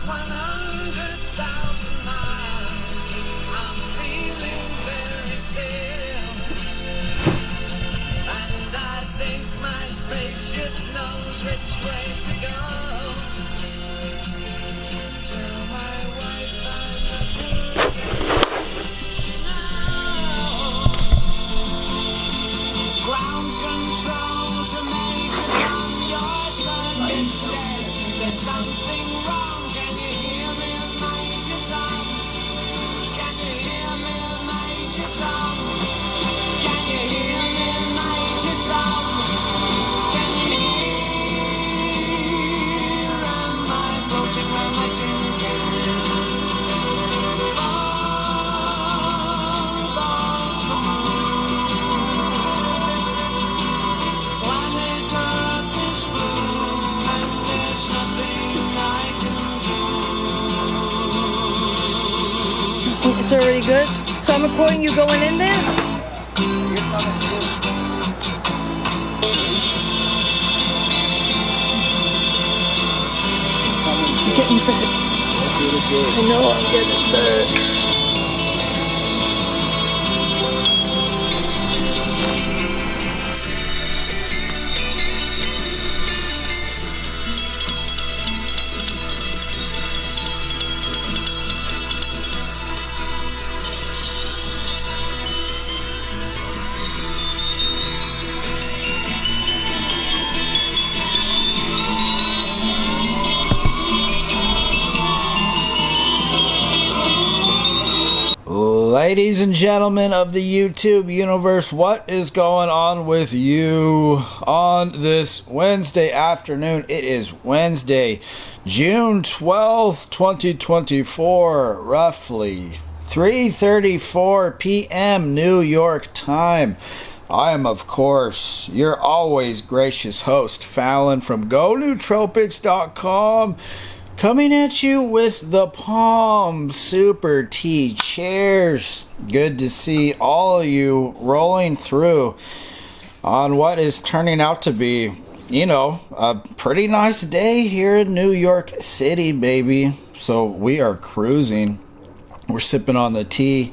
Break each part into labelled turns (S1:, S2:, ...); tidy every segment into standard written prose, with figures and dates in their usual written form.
S1: 100,000 miles. I'm feeling very still, and I think my spaceship knows which way to go. Tell my wife I'm a good. She knows. Ground control to Major Tom, your son is dead. There's something wrong. Can you hear me, Major Tom? Can you hear me, Major Tom? Can you hear me, Major Tom? Can you hear? Am I floating round my tin can? Planet Earth is blue, and there's nothing I can do.
S2: It's already good. So I'm recording you going in there. Getting back. I know I'm getting back.
S3: Ladies and gentlemen of the YouTube universe, what is going on with you on this Wednesday afternoon? It is Wednesday, June 12th, 2024, roughly 3:34 p.m. New York time. I am, of course, your always gracious host, Fallon from GoNootropics.com. Coming at you with the Palm Super Tea. Cheers. Good to see all of you rolling through on what is turning out to be, a pretty nice day here in New York City, baby. So we are cruising. We're sipping on the tea.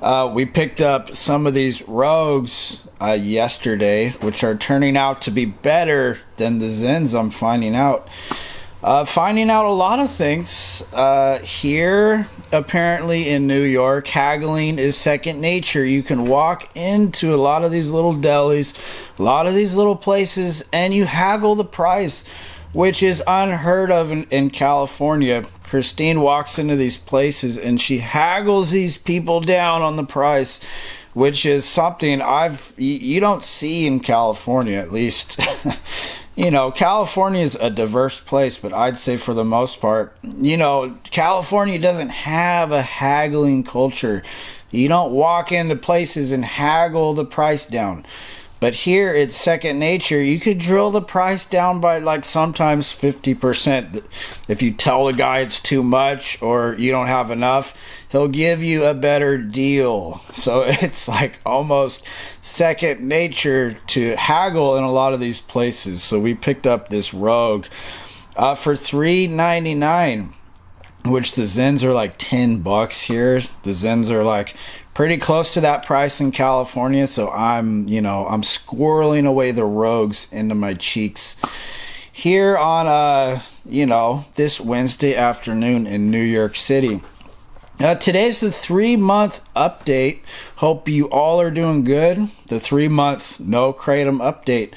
S3: We picked up some of these Rogues yesterday, which are turning out to be better than the Zens, I'm finding out. Finding out a lot of things here, apparently in New York. Haggling is second nature. You can walk into a lot of these little delis, a lot of these little places, and you haggle the price, which is unheard of in California. Christine walks into these places and she haggles these people down on the price, which is something you don't see in California, at least. California is a diverse place, but I'd say for the most part, California doesn't have a haggling culture. You don't walk into places and haggle the price down. But here it's second nature. You could drill the price down by sometimes 50%. If you tell the guy it's too much or you don't have enough, he'll give you a better deal. So it's almost second nature to haggle in a lot of these places. So we picked up this Rogue for $3.99, which the Zens are $10 here. The Zens are pretty close to that price in California, so I'm squirreling away the Rogues into my cheeks here on this Wednesday afternoon in New York City. Today's the 3-month update. Hope you all are doing good. The 3-month no Kratom update.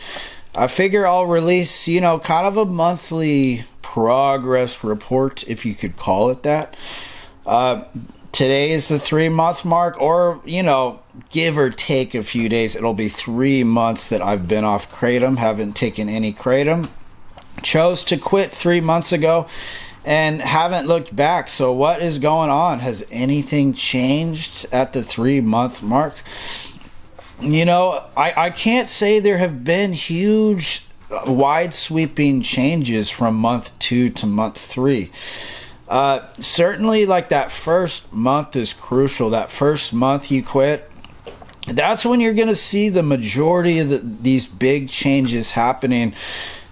S3: I figure I'll release, kind of a monthly progress report, if you could call it that. Today is the 3-month mark, or, give or take a few days. It'll be 3 months that I've been off Kratom, haven't taken any Kratom. Chose to quit 3 months ago and haven't looked back. So what is going on? Has anything changed at the 3-month mark? I can't say there have been huge, wide sweeping changes from month 2 to month 3. Certainly that first month is crucial. That first month you quit, that's when you're going to see the majority of these big changes happening.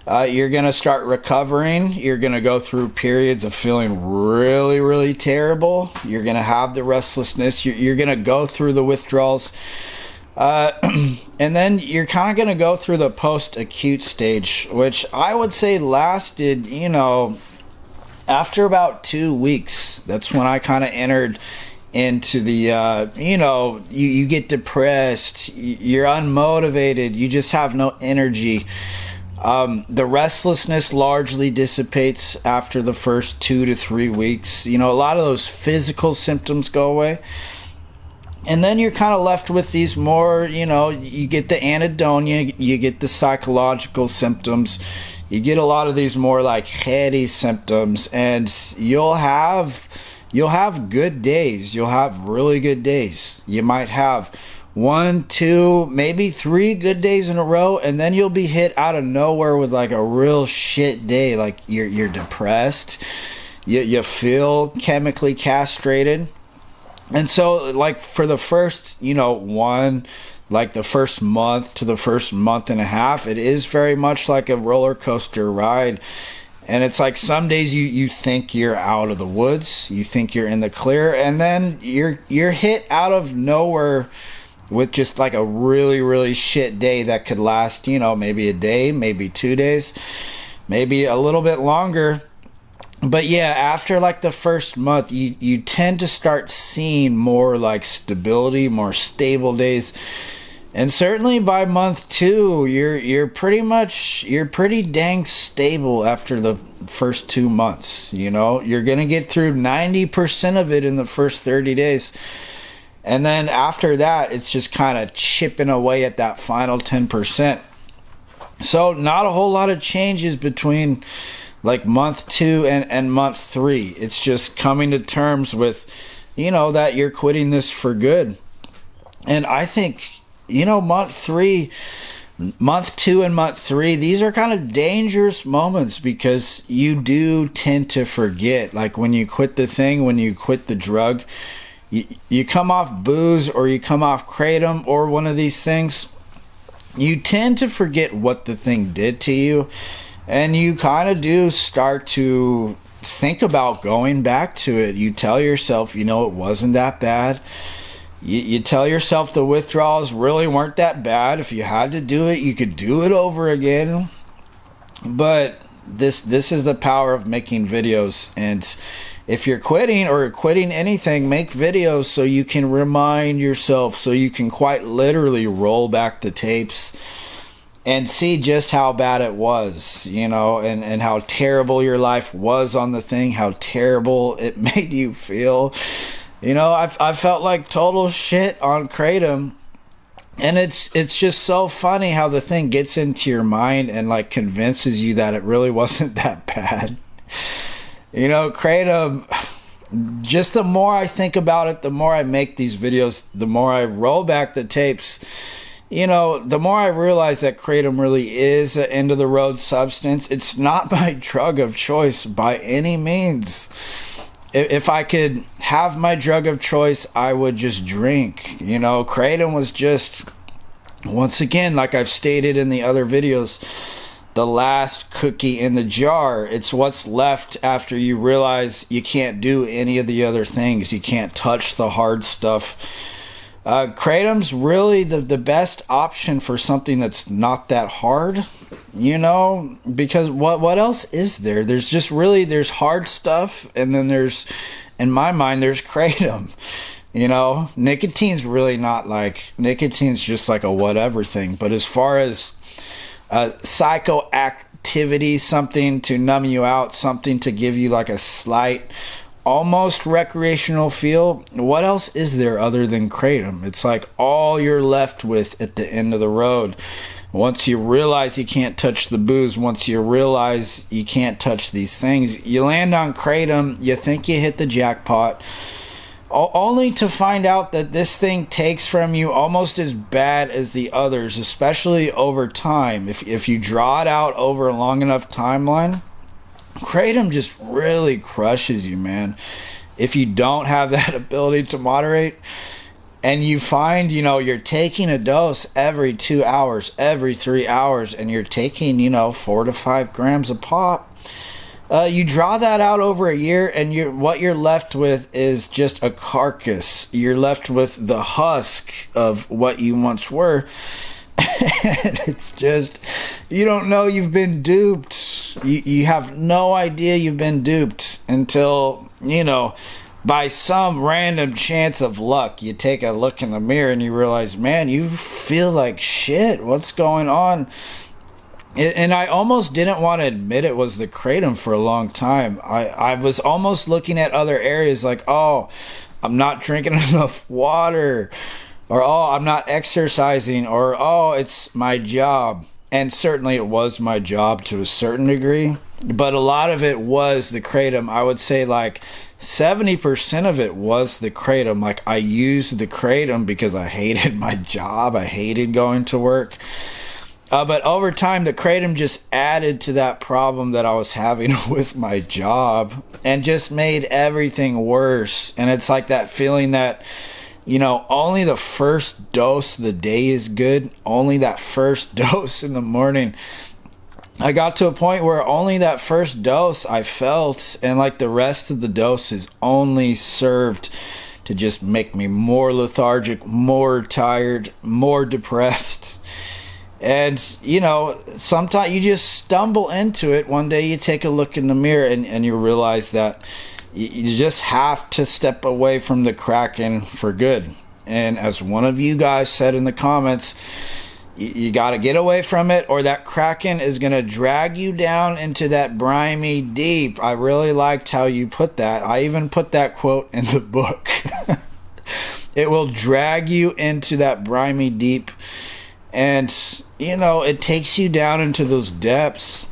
S3: You're going to start recovering. You're going to go through periods of feeling really, really terrible. You're going to have the restlessness. You're going to go through the withdrawals. And then you're kind of going to go through the post-acute stage, which I would say lasted, after about 2 weeks. That's when I kind of entered into the, you get depressed, you're unmotivated, you just have no energy. The restlessness largely dissipates after the first 2 to 3 weeks. A lot of those physical symptoms go away. And then you're kind of left with these more, you get the anhedonia, you get the psychological symptoms, you get a lot of these more like heady symptoms, and you'll have good days. You'll have really good days. You might have 1, 2, maybe 3 good days in a row, and then you'll be hit out of nowhere with like a real shit day. Like you're depressed, you feel chemically castrated. And so, like, for the first, the first month to the first month and a half, it is very much like a roller coaster ride. And it's like some days you think you're out of the woods, you think you're in the clear, and then you're hit out of nowhere with just like a really, really shit day that could last, maybe a day, maybe 2 days, maybe a little bit longer. But yeah, after like the first month, you tend to start seeing more like stability, more stable days. And certainly by month 2, you're pretty dang stable after the first 2 months. You're gonna get through 90% of it in the first 30 days. And then after that, it's just kind of chipping away at that final 10%. So not a whole lot of changes between like month 2 and month 3. It's just coming to terms with, that you're quitting this for good. And I think, month 2 and month 3, these are kind of dangerous moments because you do tend to forget. Like when you quit the thing, when you quit the drug, you come off booze or you come off Kratom or one of these things, you tend to forget what the thing did to you. And you kind of do start to think about going back to it. You tell yourself, it wasn't that bad. You tell yourself the withdrawals really weren't that bad. If you had to do it, you could do it over again. But this is the power of making videos. And if you're quitting or quitting anything, make videos so you can remind yourself, so you can quite literally roll back the tapes and see just how bad it was, and how terrible your life was on the thing, how terrible it made you feel. I felt like total shit on Kratom. And it's just so funny how the thing gets into your mind and like convinces you that it really wasn't that bad. Kratom, just the more I think about it, the more I make these videos, the more I roll back the tapes, the more I realize that Kratom really is an end-of-the-road substance. It's not my drug of choice by any means. If I could have my drug of choice, I would just drink. Kratom was just, once again, like I've stated in the other videos, the last cookie in the jar. It's what's left after you realize you can't do any of the other things. You can't touch the hard stuff. Kratom's really the best option for something that's not that hard, because what else is there? There's hard stuff, and then in my mind, there's Kratom. Nicotine's really not nicotine's just like a whatever thing. But as far as psychoactivity, something to numb you out, something to give you like a slight, almost recreational feel, what else is there other than Kratom? It's like all you're left with at the end of the road. Once you realize you can't touch the booze, once you realize you can't touch these things, you land on Kratom, you think you hit the jackpot, only to find out that this thing takes from you almost as bad as the others, especially over time. If you draw it out over a long enough timeline, Kratom just really crushes you, man. If you don't have that ability to moderate, and you find, you're taking a dose every 2 hours, every 3 hours, and you're taking, 4 to 5 grams a pop. You draw that out over a year, and what you're left with is just a carcass. You're left with the husk of what you once were. And it's just, you don't know you've been duped. You have no idea you've been duped until, by some random chance of luck, you take a look in the mirror and you realize, man, you feel like shit. What's going on? And I almost didn't want to admit it was the Kratom for a long time. I was almost looking at other areas like, oh, I'm not drinking enough water, or oh, I'm not exercising, or oh, it's my job. And certainly it was my job to a certain degree, but a lot of it was the Kratom. I would say like 70% of it was the Kratom. Like, I used the Kratom because I hated my job. I hated going to work. But over time, the Kratom just added to that problem that I was having with my job and just made everything worse. And it's like that feeling that, only the first dose of the day is good. Only that first dose in the morning. I got to a point where only that first dose I felt, and like the rest of the doses only served to just make me more lethargic, more tired, more depressed. And, sometimes you just stumble into it. One day you take a look in the mirror and you realize that you just have to step away from the Kraken for good. And as one of you guys said in the comments, you got to get away from it, or that Kraken is going to drag you down into that briny deep. I really liked how you put that. I even put that quote in the book. It will drag you into that briny deep. And, it takes you down into those depths,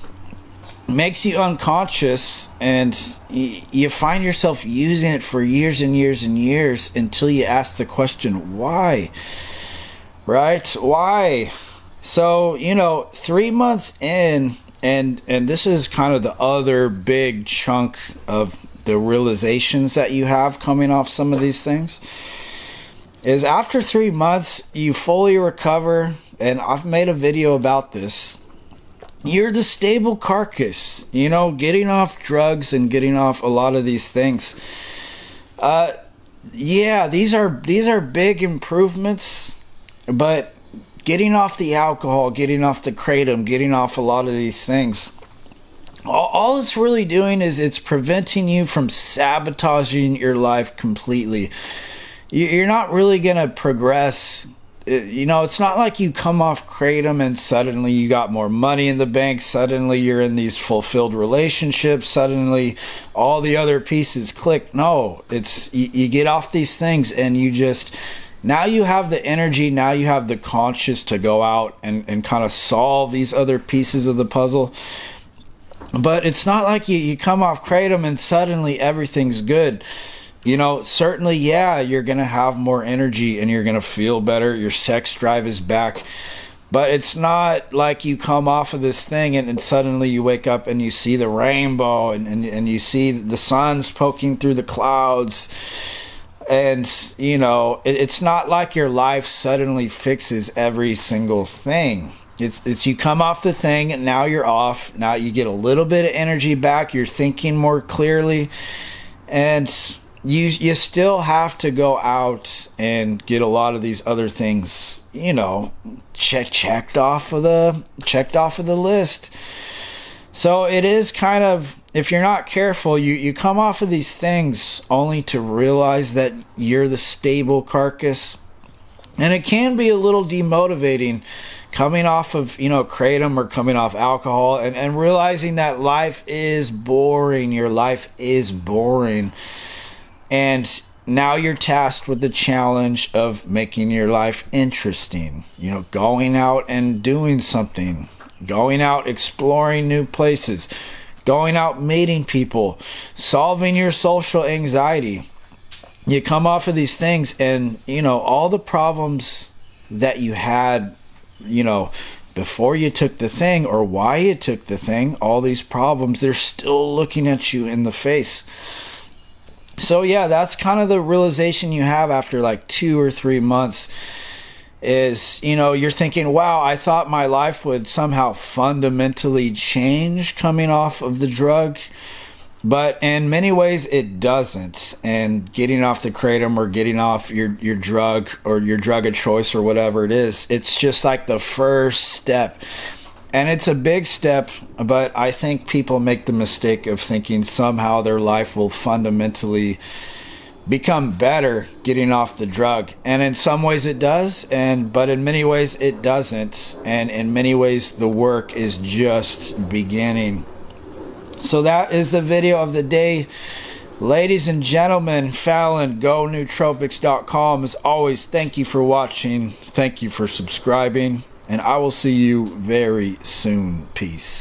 S3: makes you unconscious, and you find yourself using it for years and years and years until you ask the question, why? Right? Why? So, 3 months in, and this is kind of the other big chunk of the realizations that you have coming off some of these things, is after 3 months, you fully recover, and I've made a video about this. You're the stable carcass, getting off drugs and getting off a lot of these things. Yeah, these are big improvements, but getting off the alcohol, getting off the Kratom, getting off a lot of these things, all it's really doing is it's preventing you from sabotaging your life completely. You're not really going to progress. It's not like you come off Kratom and suddenly you got more money in the bank. Suddenly you're in these fulfilled relationships. Suddenly all the other pieces click. No, it's you get off these things and you just, now you have the energy. Now you have the conscience to go out and kind of solve these other pieces of the puzzle. But it's not like you come off Kratom and suddenly everything's good. Certainly, yeah, you're going to have more energy and you're going to feel better. Your sex drive is back. But it's not like you come off of this thing and suddenly you wake up and you see the rainbow and you see the sun's poking through the clouds. And, it's not like your life suddenly fixes every single thing. It's you come off the thing and now you're off. Now you get a little bit of energy back. You're thinking more clearly. And you still have to go out and get a lot of these other things, checked off of the list. So it is kind of, if you're not careful, you come off of these things only to realize that you're the stable carcass. And it can be a little demotivating coming off of, Kratom or coming off alcohol and realizing that life is boring. Your life is boring. And now you're tasked with the challenge of making your life interesting. Going out and doing something. Going out exploring new places. Going out meeting people. Solving your social anxiety. You come off of these things and, all the problems that you had, before you took the thing or why you took the thing, all these problems, they're still looking at you in the face. So yeah, that's kind of the realization you have after like 2 or 3 months is, you know, you're thinking, wow, I thought my life would somehow fundamentally change coming off of the drug. But in many ways, it doesn't. And getting off the Kratom or getting off your drug or your drug of choice or whatever it is, it's just like the first step. And it's a big step, but I think people make the mistake of thinking somehow their life will fundamentally become better getting off the drug. And in some ways it does, but in many ways it doesn't. And in many ways the work is just beginning. So that is the video of the day. Ladies and gentlemen, Fallon, GoNootropics.com. As always, thank you for watching. Thank you for subscribing. And I will see you very soon. Peace.